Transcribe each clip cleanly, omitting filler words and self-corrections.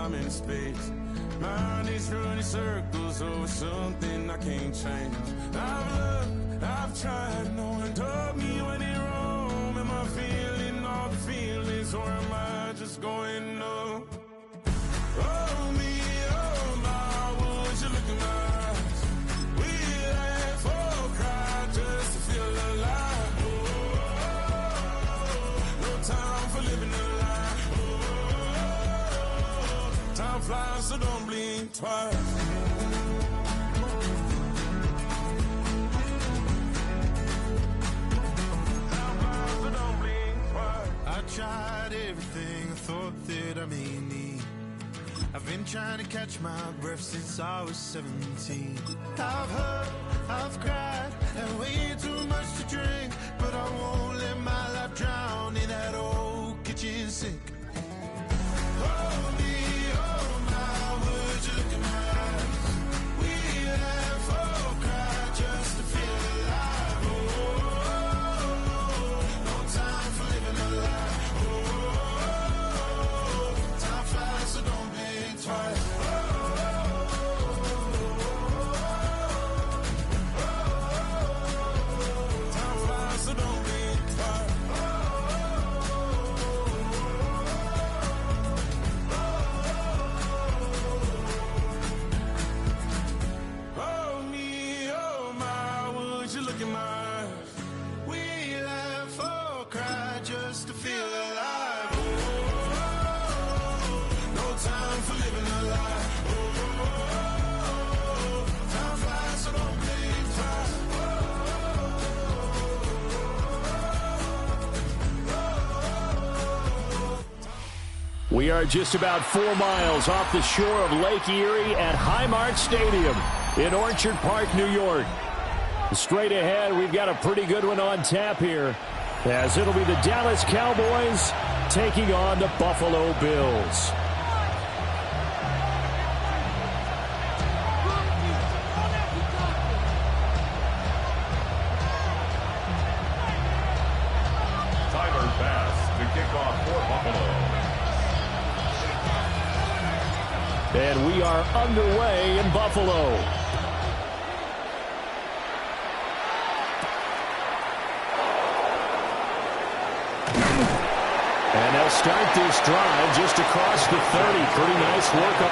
time and space. Mind is running circles over something I can't change. I've loved, I've tried, no one told me when it wrong. Am I feeling all the feelings, or am I just going numb? Oh me, oh my, would you look in my eyes? We laugh or cry just to feel alive. Oh, no time for living a lie. Oh, time flies, so don't blink twice. I tried everything I thought that I may need. I've been trying to catch my breath since I was 17. I've hurt, I've cried, and way too much to drink, but I won't let my life drown in that old kitchen sink. Oh me, oh my, would you look in my eyes? We laugh or cry just to feel alive. Oh, no time for living a lie. Time flies, so don't blink twice. Time flies, so don't blink twice. Oh me, oh my, would you look in my eyes? We laugh or cry just to feel alive. Time for living a lie. Oh, time flies, so don't blink twice. We are just about 4 miles off the shore of Lake Erie at Highmark Stadium in Orchard Park, New York. Straight ahead, we've got a pretty good one on tap here, as it'll be the Dallas Cowboys taking on the Buffalo Bills. And we are underway in Buffalo. And they'll start this drive just across the 30. Pretty nice work.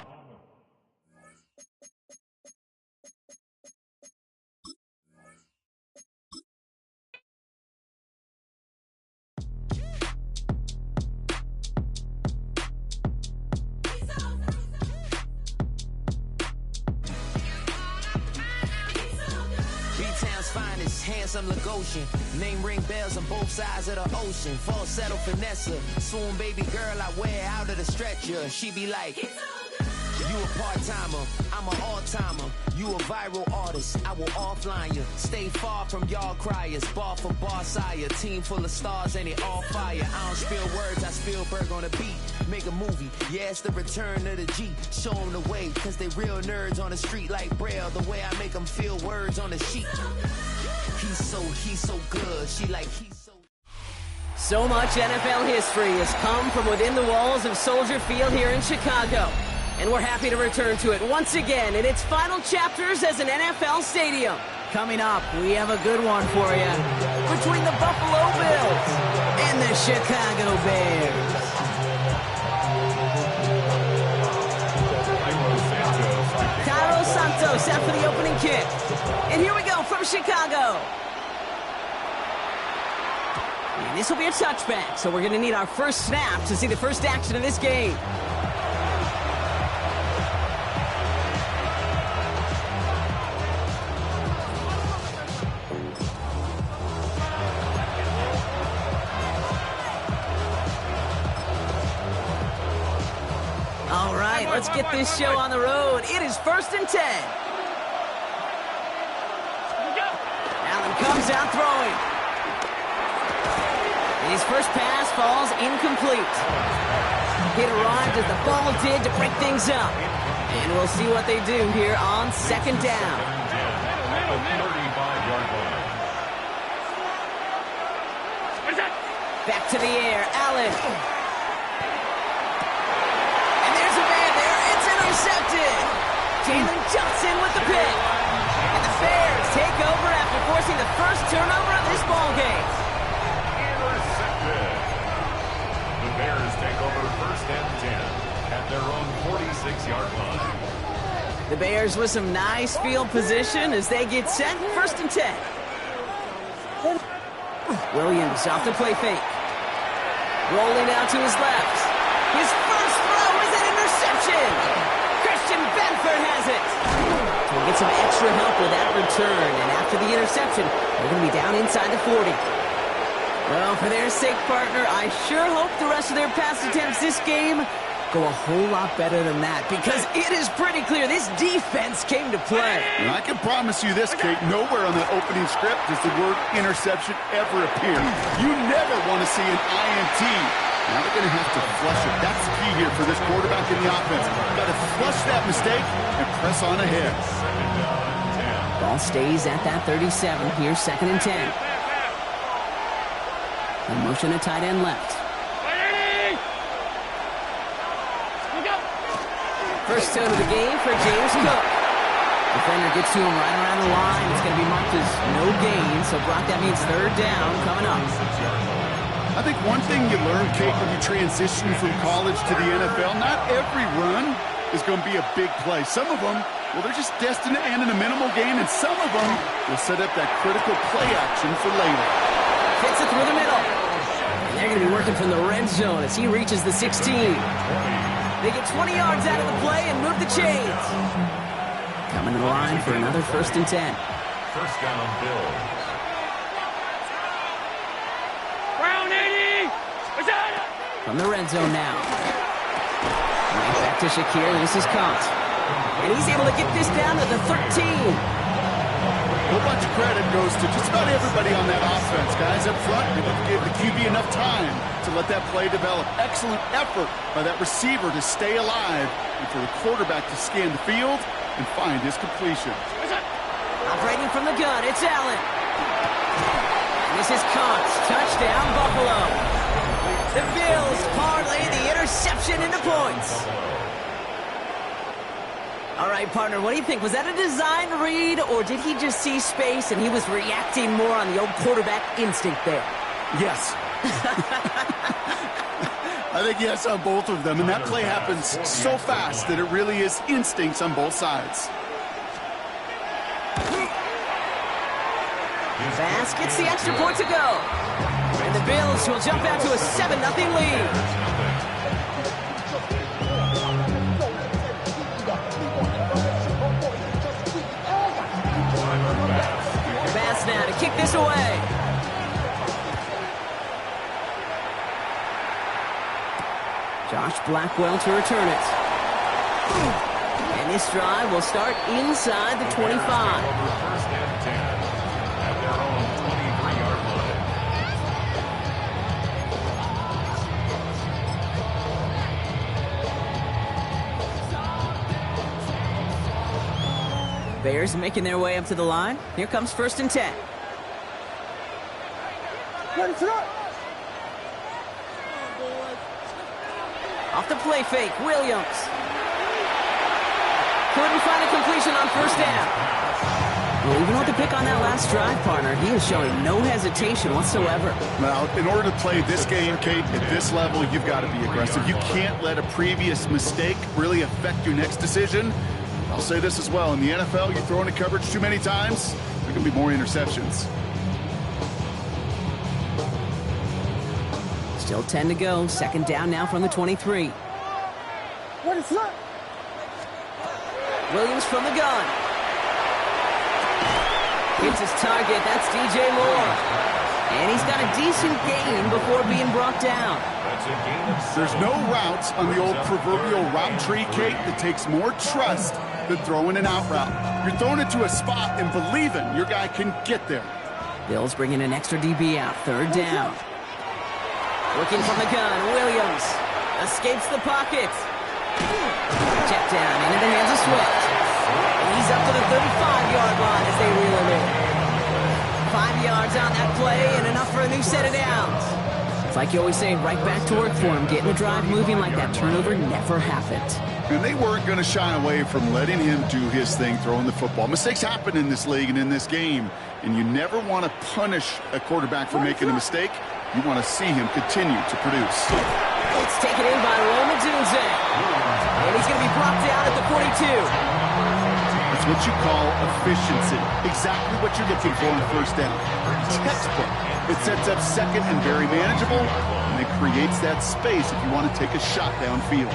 Handsome Lagosian, name ring bells on both sides of the ocean. Falsetto finesse, swoon baby girl I wear out of the stretcher. She be like, you a part-timer, I'm an all-timer. You a viral artist, I will offline you. Stay far from y'all criers, bar for bar sire. Team full of stars and it all fire. I don't spill words, I Spielberg on the beat. Make a movie, yeah, it's the return of the G. Show them the way, cause they real nerds on the street like Braille. The way I make them feel words on the sheet. He's so good. She like, he's so... So much NFL history has come from within the walls of Soldier Field here in Chicago. And we're happy to return to it once again in its final chapters as an NFL stadium. Coming up, we have a good one for you. Between the Buffalo Bills and the Chicago Bears. Cairo Santos out for the opening kick. And here we go from Chicago. And this will be a touchback, so we're going to need our first snap to see the first action of this game. All right, let's get this show on the road. It is 1st and 10. Allen comes out throwing. His first pass falls incomplete. Hit arrived as the ball did to break things up. And we'll see what they do here on 2nd down. Back to the air, Allen. And there's a man there. Jalen Johnson with the pick. And the Bears take over after forcing the first turnover of this ball game. Intercepted. The Bears take over first and 10 at their own 46-yard line. The Bears with some nice field position as they get set, first and 10. Williams off the play fake. Rolling out to his left. His first throw is an interception. Christian Benford has it. We'll get some extra help with that return, and after the interception, they're going to be down inside the 40. Well, for their sake, partner, I sure hope the rest of their pass attempts this game go a whole lot better than that, because it is pretty clear this defense came to play. And I can promise you this, Kate, nowhere on that opening script does the word interception ever appear. You never want to see an INT. Now they're going to have to flush it. That's the key here for this quarterback in the offense. Got to flush that mistake and press on ahead. Ball stays at that 37 here, second and 10. In motion to tight end left. First down of the game for James Cook. Defender gets to him right around the line. It's going to be marked as no gain, so Brock, that means third down coming up. I think one thing you learn, Kate, when you transition from college to the NFL, not every run is going to be a big play. Some of them, well, they're just destined to end in a minimal gain, and some of them will set up that critical play action for later. Hits it through the middle. And they're going to be working from the red zone as he reaches the 16. They get 20 yards out of the play and move the chains. Coming to the line for another first and 10. First down, Bill. Brown 80! From the red zone now. Right back to Shakir. This is caught. And he's able to get this down to the 13. A whole bunch of credit goes to just about everybody on that offense. Guys up front, they gave the QB enough time to let that play develop. Excellent effort by that receiver to stay alive and for the quarterback to scan the field and find his completion. Operating from the gun, it's Allen. And this is caught. Touchdown, Buffalo. The Bills parlay the interception into points. All right, partner, what do you think? Was that a design read, or did he just see space and he was reacting more on the old quarterback instinct there? Yes. I think yes on both of them, and that play happens so fast that it really is instincts on both sides. Bass gets the extra point to go. And the Bills will jump out to a 7-0 lead. Bass now to kick this away. Josh Blackwell to return it. And this drive will start inside the 25. First and 10 at their own 23-yard line. Bears making their way up to the line. Here comes first and 10. Off the play fake, Williams. Couldn't find a completion on first down. Well, even with the pick on that last drive, partner, he is showing no hesitation whatsoever. Now, in order to play this game, Kate, at this level, you've got to be aggressive. You can't let a previous mistake really affect your next decision. I'll say this as well. In the NFL, you throw into coverage too many times, there can be more interceptions. Still 10 to go. Second down now from the 23. What is that? Williams from the gun. Hits his target. That's DJ Moore. And he's got a decent gain before being brought down. There's no routes on the old proverbial route tree, Kate, that takes more trust than throwing an out route. You're throwing it to a spot and believing your guy can get there. Bills bringing an extra DB out. Third down. Looking from the gun, Williams escapes the pocket. Check down into the hands of Swift. And he's up to the 35-yard line as they reel him in. 5 yards on that play and enough for a new set of downs. It's like you always say, right back to work for him, getting the drive moving like that turnover never happened. And they weren't going to shy away from letting him do his thing, throwing the football. Mistakes happen in this league and in this game, and you never want to punish a quarterback for making a mistake. You want to see him continue to produce. It's taken in by Roma Dunze. And he's going to be brought down at the 42. It's what you call efficiency. Exactly what you're looking for in first down. Textbook. It sets up second and very manageable, and it creates that space if you want to take a shot downfield.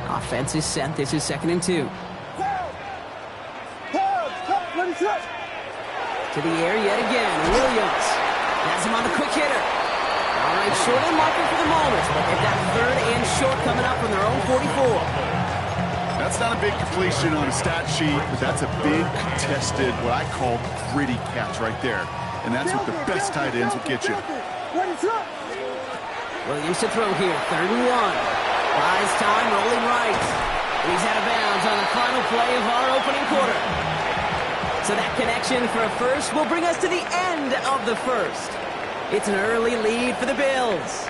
Offense is set. This is 2nd and 2. To the air yet again. Williams has him on the quick hitter. All right, short and marker for the moment, but they've got 3rd and short coming up from their own 44. That's not a big completion on a stat sheet, but that's a big contested, what I call gritty catch right there. And that's what the best tight ends will get you. Williams to throw here, 3rd and 1. Buys time, rolling right. And he's out of bounds on the final play of our opening quarter. So that connection for a first will bring us to the end of the first. It's an early lead for the Bills.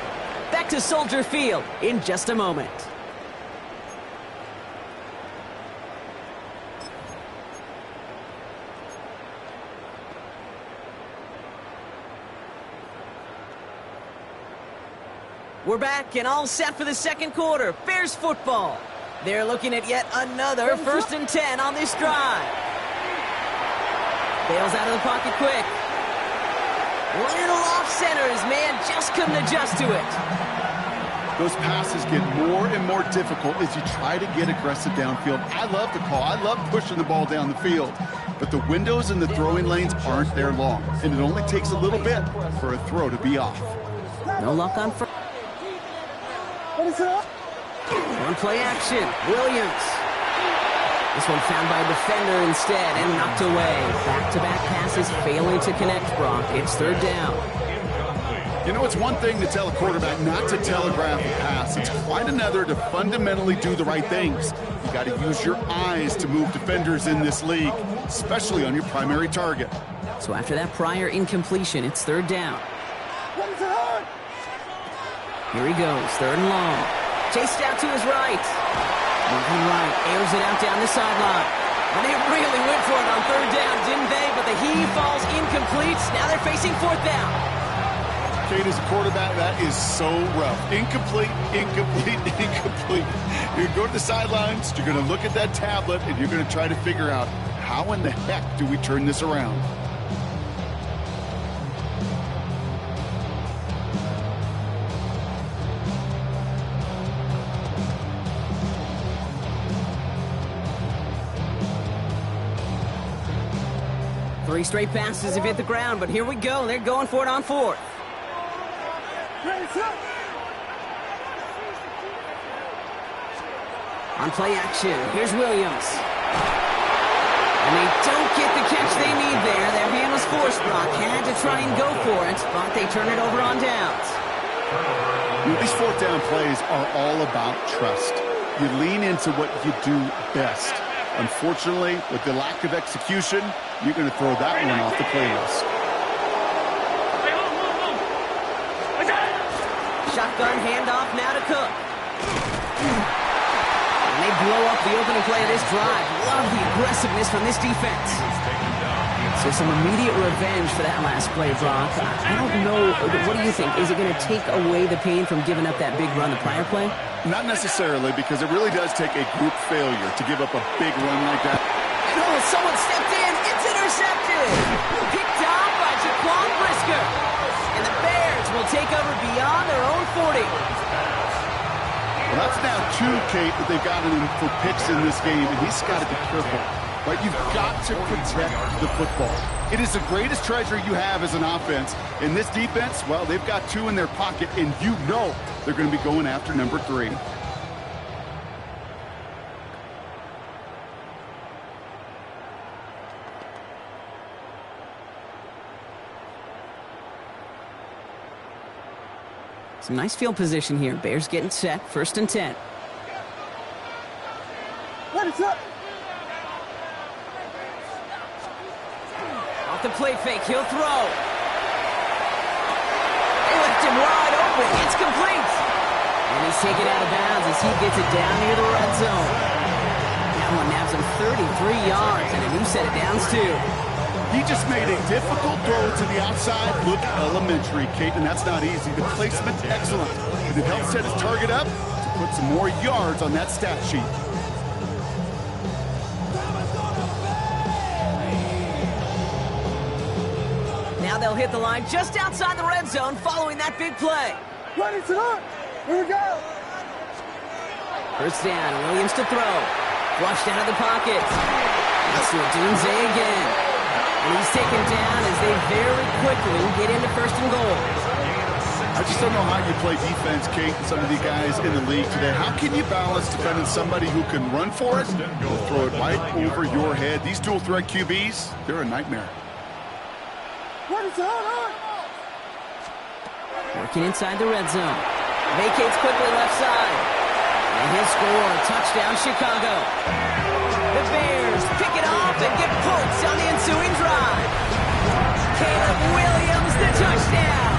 Back to Soldier Field in just a moment. We're back and all set for the second quarter. Bears football. They're looking at yet another 1st and 10 on this drive. Bales out of the pocket quick. Little off center. His man just couldn't adjust to it. Those passes get more and more difficult as you try to get aggressive downfield. I love the call. I love pushing the ball down the field. But the windows in the throwing lanes aren't there long. And it only takes a little bit for a throw to be off. No luck on first. One play action. Williams. This one found by a defender instead and knocked away. Back-to-back passes failing to connect, Brock. It's 3rd down. You know, it's one thing to tell a quarterback not to telegraph a pass. It's quite another to fundamentally do the right things. You got to use your eyes to move defenders in this league, especially on your primary target. So after that prior incompletion, it's 3rd down. Here he goes, 3rd and long. Chased out to his right. Moving right, airs it out down the sideline. And they really went for it on 3rd down, didn't they? But the heave falls incomplete. Now they're facing 4th down. Kate, as a quarterback, that is so rough. Incomplete, incomplete, incomplete. You're going to go to the sidelines, you're going to look at that tablet, and you're going to try to figure out how in the heck do we turn this around? Three straight passes have hit the ground, but here we go. They're going for it on 4th. On play action, here's Williams. And they don't get the catch they need there. Their hand was forced, Brock. Had to try and go for it, but they turn it over on downs. These 4th down plays are all about trust. You lean into what you do best. Unfortunately, with the lack of execution, you're going to throw that one off the playlist. Shotgun handoff now to Cook. And they blow up the opening play of this drive. Love the aggressiveness from this defense. So some immediate revenge for that last play, Brock. I don't know. What do you think? Is it going to take away the pain from giving up that big run the prior play? Not necessarily, because it really does take a group failure to give up a big run like that. Oh, someone stepped in. It's intercepted. Picked off by Jaquan Brisker. And the Bears will take over beyond their own 40. Well, that's now 2, Kate, that they've gotten him for picks in this game, and he's got to be careful. Right? You've got to protect the football. It is the greatest treasure you have as an offense. In this defense, well, they've got 2 in their pocket, and you know they're going to be going after number 3. Some nice field position here. Bears getting set. 1st and 10. What is up? Off the play fake. He'll throw. They left him wide open. open. It's complete. And he's taken out of bounds as he gets it down near the red zone. That one nabs him 33 yards and a new set of downs, too. He just made a difficult throw to the outside. Look elementary, Kate, and that's not easy. The placement's excellent. But it helps set his target up to put some more yards on that stat sheet. Now they'll hit the line just outside the red zone following that big play. Ready to look. Here we go. First down, Williams to throw. Flushed out of the pocket. Let's do Dunze again. And he's taken down as they very quickly get into first and goal. I just don't know how you play defense, Kate, and some of the guys in the league today. How can you balance defending somebody who can run for it or throw it right over your head? These dual threat QBs, they're a nightmare. What is on? Working inside the red zone. Vacates quickly left side. And he'll score. Touchdown, Chicago. The Bears pick it off and get points on the ensuing drive. Caleb Williams, the touchdown.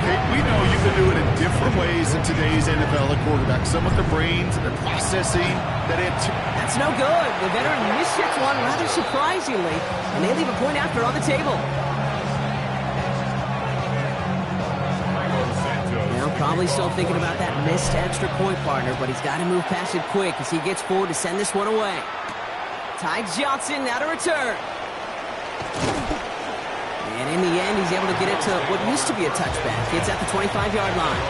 Kate, we know you've been doing it different ways in today's NFL at quarterback. Some with the brains and the processing. That's no good. The veteran mishits one rather surprisingly, and they leave a point after on the table. Now probably still thinking about that missed extra point, partner, but he's got to move past it quick as he gets forward to send this one away. Ty Johnson now to return. And in the end, he's able to get it to what used to be a touchback. It's at the 25-yard line.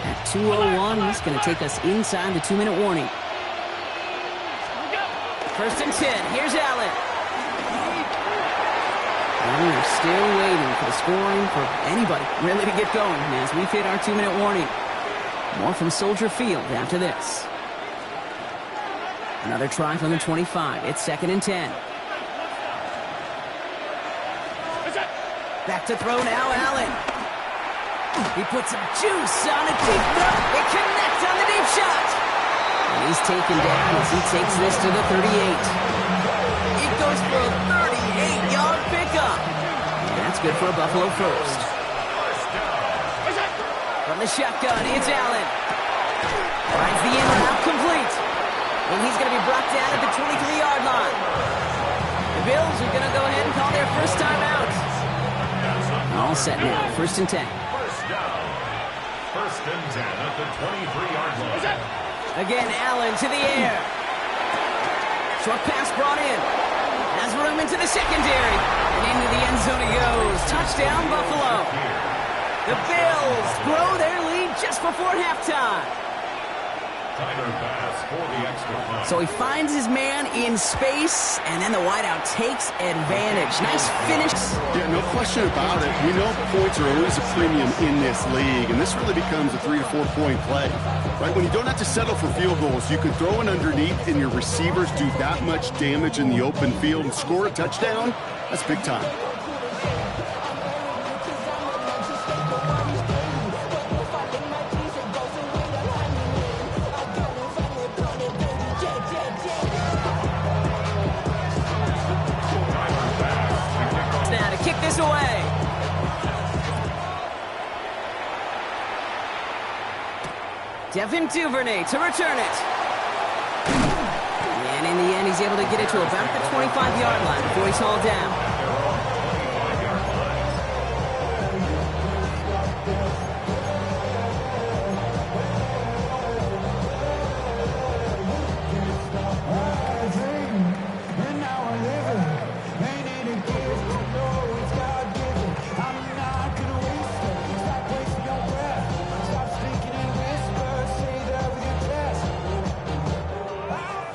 At 2:01, he's going to take us inside the 2-minute warning. First and 10. Here's Allen. And we're still waiting for the scoring for anybody really to get going as we've hit our 2-minute warning. More from Soldier Field after this. Another try from the 25. It's 2nd and 10. Back to throw now, Allen. He puts some juice on a deep throw. It connects on the deep shot. And he's taken down as he takes this to the 38. It goes for a 38-yard pickup. And that's good for a Buffalo first. From the shotgun, it's Allen. Finds the in route complete. And he's going to be brought down at the 23-yard line. The Bills are going to go ahead and call their first timeout. All set now. 1st and 10. First and 10 at the 23-yard line. Again, Allen to the air. Short pass brought in. Has room into the secondary. And into the end zone he goes. Touchdown, Buffalo. The Bills grow their lead just before halftime. So he finds his man in space, and then the wideout takes advantage. Nice finish. Yeah, no question about it. We know points are always a premium in this league, and this really becomes a 3 to 4 point play. Right? When you don't have to settle for field goals, you can throw it underneath, and your receivers do that much damage in the open field and score a touchdown. That's big time. Away. Devin Duvernay to return it. And in the end, he's able to get it to about the 25-yard line before he's hauled down.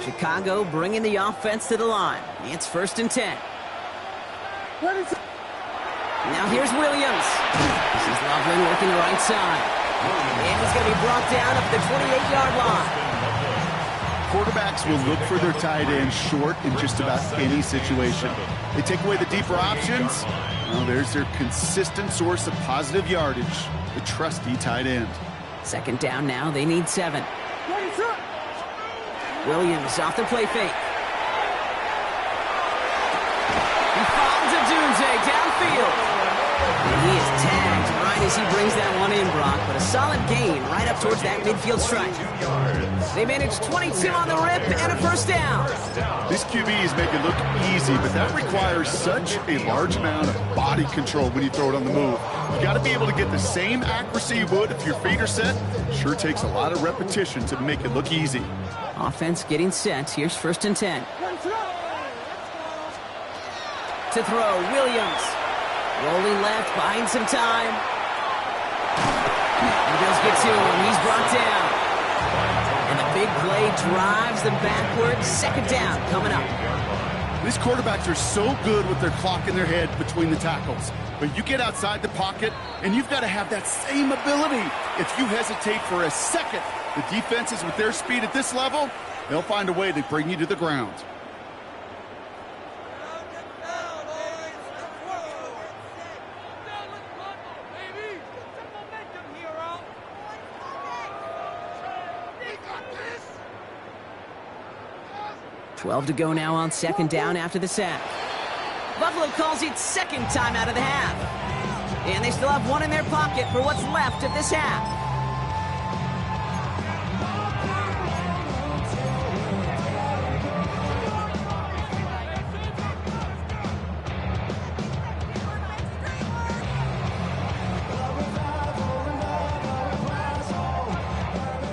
Chicago bringing the offense to the line. It's 1st and 10. Now here's Williams. This is Loveland working the right side. And he's going to be brought down up the 28-yard line. Quarterbacks will look for their tight end short in just about any situation. They take away the deeper options. Well, there's their consistent source of positive yardage, the trusty tight end. Second down now. They need 7. Williams off the play fake. He finds a Dunze downfield. And he is tagged right as he brings that one in, Brock. But a solid gain right up towards that midfield stripe. They managed 22 on the rip and a first down. These QBs make it look easy, but that requires such a large amount of body control when you throw it on the move. You got to be able to get the same accuracy you would if your feet are set. Sure takes a lot of repetition to make it look easy. Offense getting set. Here's 1st and 10. To throw, Williams. Rolling left, buying some time. He does get to him. He's brought down. And the big play drives them backwards. Second down coming up. These quarterbacks are so good with their clock in their head between the tackles. But you get outside the pocket, and you've got to have that same ability. If you hesitate for a second, the defenses with their speed at this level, they'll find a way to bring you to the ground. .12 to go now on second down after the sack. Buffalo calls it second time out of the half. And they still have one in their pocket for what's left of this half.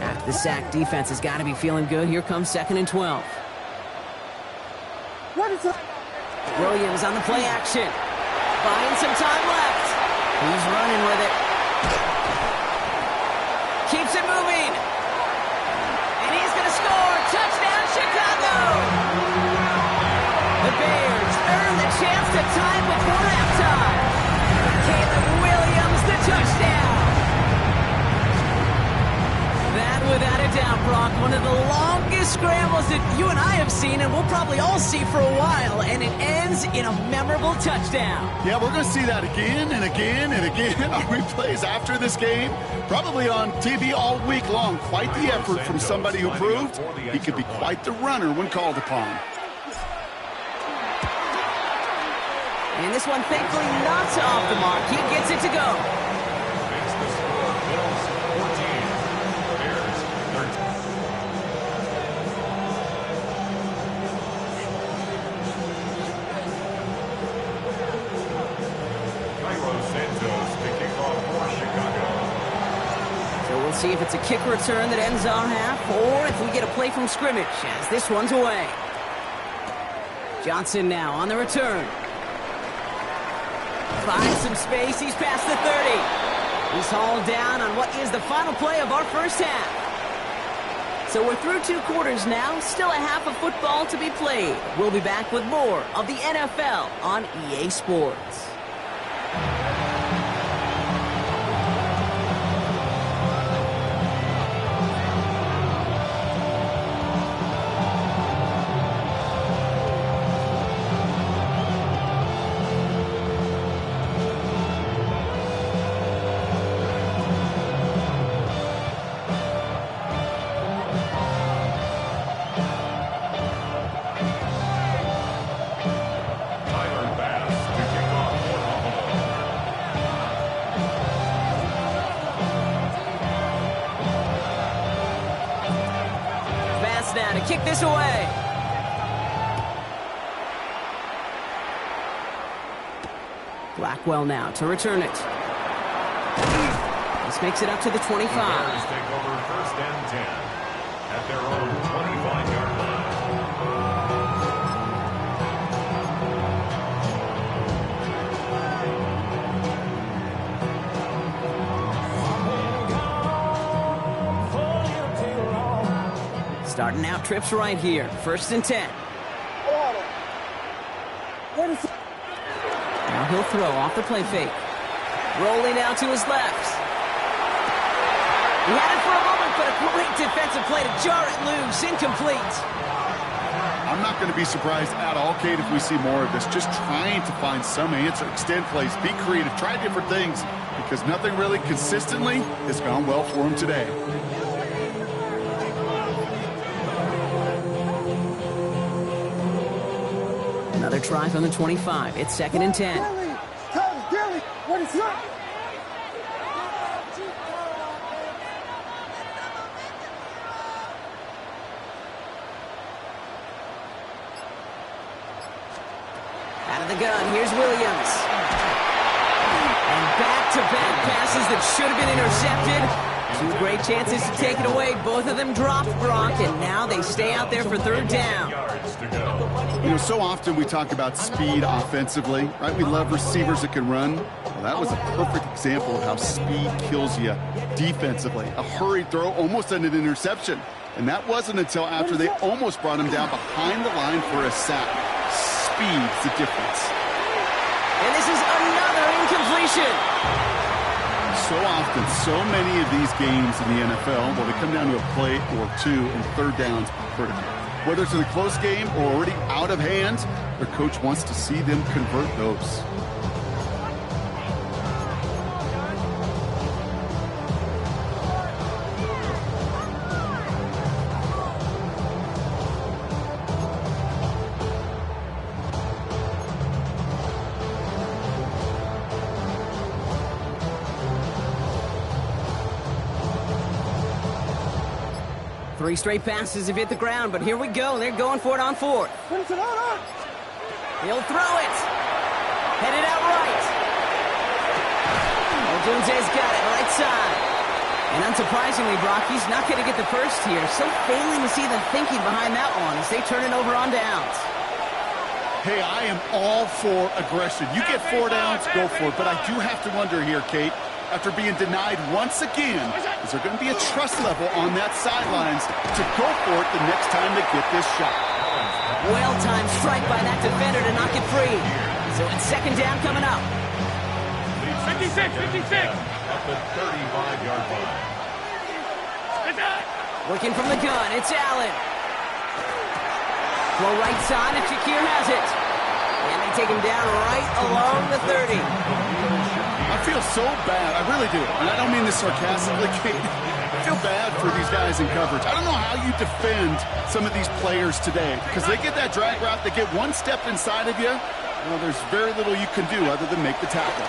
After the sack, defense has got to be feeling good. Here comes 2nd and 12. Williams on the play action. Buying some time left. He's running with it. Keeps it moving. And he's going to score. Touchdown, Chicago. The Bears earn the chance to tie before halftime. Caleb Williams, the touchdown. That, without a doubt, Brock, one of the longest scrambles that you and I have seen, and we'll probably all see for a while, and it ends in a memorable touchdown. Yeah, we're going to see that again and again and again on replays after this game, probably on TV all week long. Quite the effort from somebody who proved he could be quite the runner when called upon. And this one, thankfully, not off the mark. He gets it to go. See if it's a kick return that ends our half, or if we get a play from scrimmage, as this one's away. Johnson now on the return. Finds some space. He's past the 30. He's hauled down on what is the final play of our first half. So we're through 2 quarters now. Still a half of football to be played. We'll be back with more of the NFL on EA Sports. Now to kick this away. Blackwell now to return it. This makes it up to the 25. The Bears take over 1st and 10 at their own 25-yard line. Starting out trips right here. 1st and 10. Now he'll throw off the play fake. Rolling out to his left. He had it for a moment, but a great defensive play to jar it loose. moves, incomplete. I'm not going to be surprised at all, Kate, if we see more of this. Just trying to find some answer, extend plays, be creative, try different things, because nothing really consistently has gone well for him today. Another try from the 25. It's 2nd and 10. What is that? Out of the gun, here's Williams. And back-to-back passes that should have been intercepted. 2 great chances to take it away. Both of them dropped, Brock, and now they stay out there for 3rd down. You know, so often we talk about speed offensively, right? We love receivers that can run. Well, that was a perfect example of how speed kills you defensively. A hurried throw, almost an interception. And that wasn't until after they almost brought him down behind the line for a sack. Speed's the difference. And this is another incompletion. So often, so many of these games in the NFL, well, they come down to a play or two, and 3rd downs are critical. Whether it's in a close game or already out of hand, their coach wants to see them convert those. Three straight passes have hit the ground, but here we go. They're going for it on 4th. He'll throw it. Headed out right. Jones's got it right side. And unsurprisingly, Brock, he's not going to get the first here. So failing to see the thinking behind that one as they turn it over on downs. Hey, I am all for aggression. You get 4 downs, go for it. But I do have to wonder here, Kate, after being denied once again, is there going to be a trust level on that sidelines to go for it the next time they get this shot? Well-timed strike by that defender to knock it free. So it's 2nd down coming up. 56. At the 35-yard line. Working from the gun, it's Allen. Well, right side, and Shakir has it. And they take him down right along the 30. I feel so bad. I really do. And I don't mean this sarcastically, Kate. I feel bad for these guys in coverage. I don't know how you defend some of these players today because they get that drag route, they get one step inside of you. Well, there's very little you can do other than make the tackle.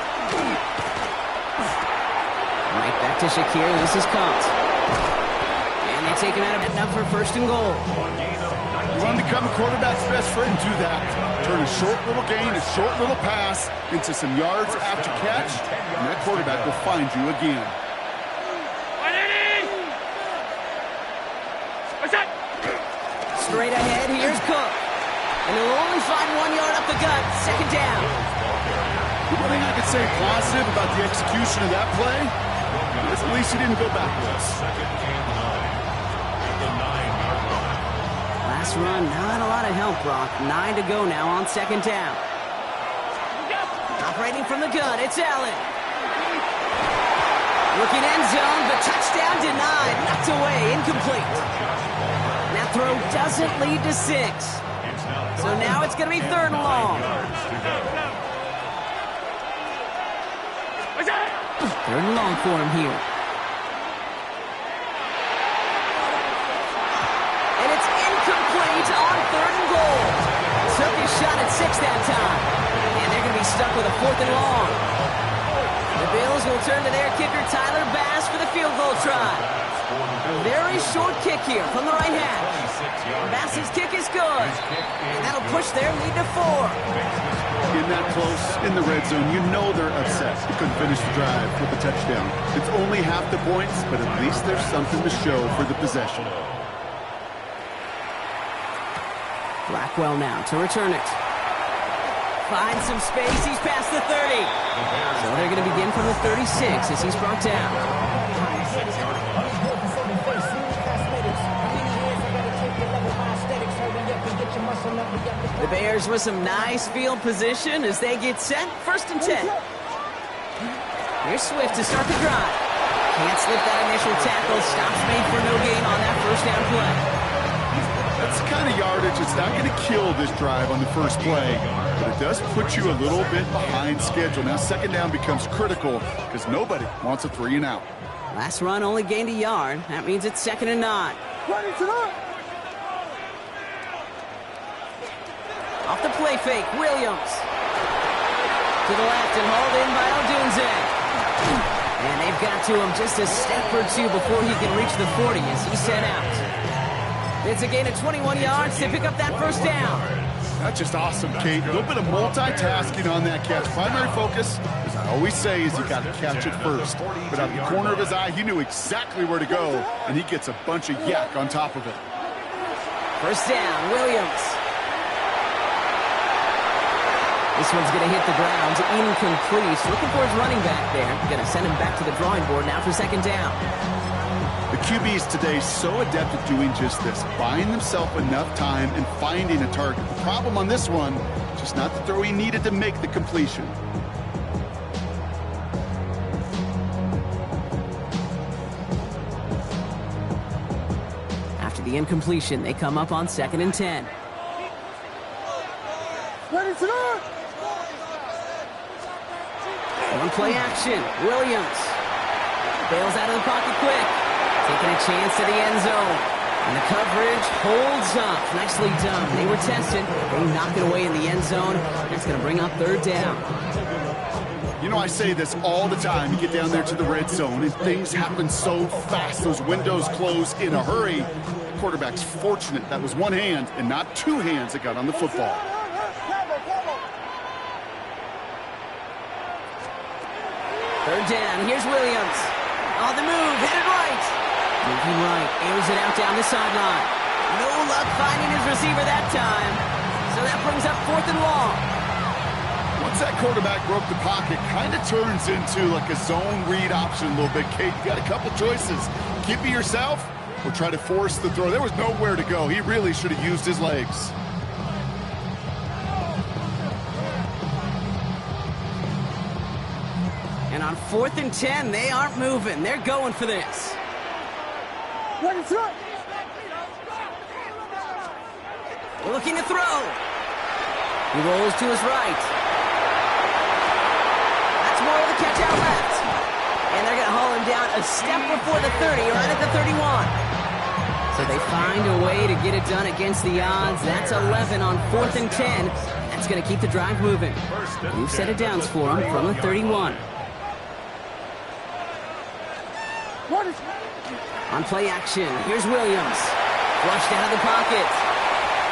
Right back to Shakir. This is caught. And they take him out of it now for 1st and goal. You want to become a quarterback's best friend, do that. Turn a short little gain, a short little pass into some yards after catch, and that quarterback will find you again. Straight ahead, here's Cook. And he'll only find 1 yard up the gut. 2nd down. One thing I could say positive about the execution of that play is at least he didn't go backwards. Last run, not a lot of help, Brock. 9 to go now on 2nd down. Operating from the gun, it's Allen. Looking end zone, but touchdown denied. Knocked away, incomplete. That throw doesn't lead to 6. So now it's going to be 3rd and long. 3rd and long for him here. And it's incomplete on 3rd and goal. Took his shot at 6 that time. And they're going to be stuck with a 4th and long. The Bills will turn to their kicker, Tyler Bass, for the field goal try. A very short kick here from the right hash. Bass's kick is good. And that'll push their lead to 4. In that close, in the red zone, you know they're upset. They couldn't finish the drive with a touchdown. It's only half the points, but at least there's something to show for the possession. Blackwell now to return it. Finds some space. He's past the 30. So they're going to begin from the 36 as he's brought down. The Bears with some nice field position as they get set. 1st and 10. Here's Swift to start the drive. Can't slip that initial tackle. Stops made for no gain on that 1st down play. yardage. It's not going to kill this drive on the first play, but it does put you a little bit behind schedule. Now second down becomes critical because nobody wants a 3 and out. Last run only gained a yard. That means it's 2nd and 9. Off the play fake, Williams. To the left and hauled in by Odunze. And they've got to him just a step or two before he can reach the 40 as he's sent out. It's a gain of 21 yards to pick up that first down. That's just awesome, Kate. A little bit of multitasking on that catch. Primary focus, as I always say, is you got to catch it first. But out of the corner of his eye, he knew exactly where to go, and he gets a bunch of yak on top of it. First down, Williams. This one's going to hit the ground, incomplete. Looking for his running back there. Going to send him back to the drawing board now for second down. The QBs today so adept at doing just this, buying themselves enough time and finding a target. The problem on this one, just not the throw he needed to make the completion. After the incompletion, they come up on 2nd and 10. One play action. Williams bails out of the pocket quick. Taking a chance to the end zone. And the coverage holds up. Nicely done. They were tested. They knock it away in the end zone. That's going to bring up 3rd down. You know, I say this all the time. You get down there to the red zone, and things happen so fast. Those windows close in a hurry. The quarterback's fortunate that was one hand and not two hands that got on the football. Third down. Here's Williams. On the move. Headed right. Moving right. Airs it out down the sideline. No luck finding his receiver that time. So that brings up 4th and long. Once that quarterback broke the pocket, kind of turns into like a zone read option a little bit, Kate. You got a couple choices. Keep it yourself or try to force the throw. There was nowhere to go. He really should have used his legs. And on 4th and 10, they aren't moving. They're going for this. Looking to throw. He rolls to his right. That's more of the catch out left. And they're going to haul him down a step before the 30, right at the 31. So they find a way to get it done against the odds. That's 11 on 4th and 10. That's going to keep the drive moving. New set of downs for him from the 31. On play action, here's Williams. Flushed out of the pocket.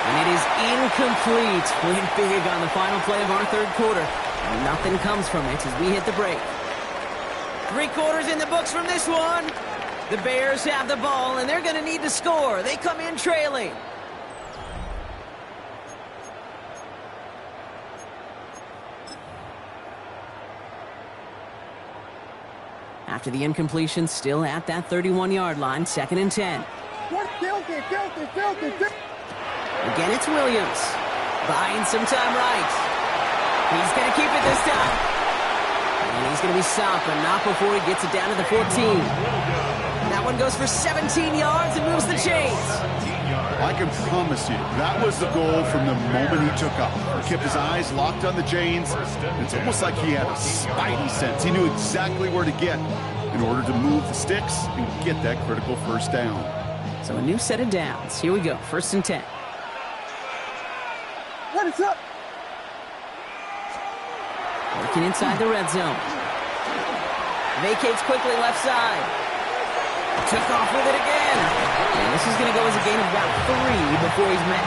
And it is incomplete. Went big on the final play of our 3rd quarter. And nothing comes from it as we hit the break. 3 quarters in the books from this one. The Bears have the ball, and they're going to need to score. They come in trailing. After the incompletion, still at that 31-yard line, 2nd and 10. Again, it's Williams. Buying some time right. He's going to keep it this time. And he's going to be stopped, but not before he gets it down to the 14. That one goes for 17 yards and moves the chains. I can promise you, that was the goal from the moment he took up. He kept his eyes locked on the chains. It's almost like he had a spidey sense. He knew exactly where to get in order to move the sticks and get that critical first down. So a new set of downs. Here we go, 1st and 10. What is up? Working inside the red zone. Vacates quickly left side. Took off with it again. And this is going to go as a gain of about 3 before he's met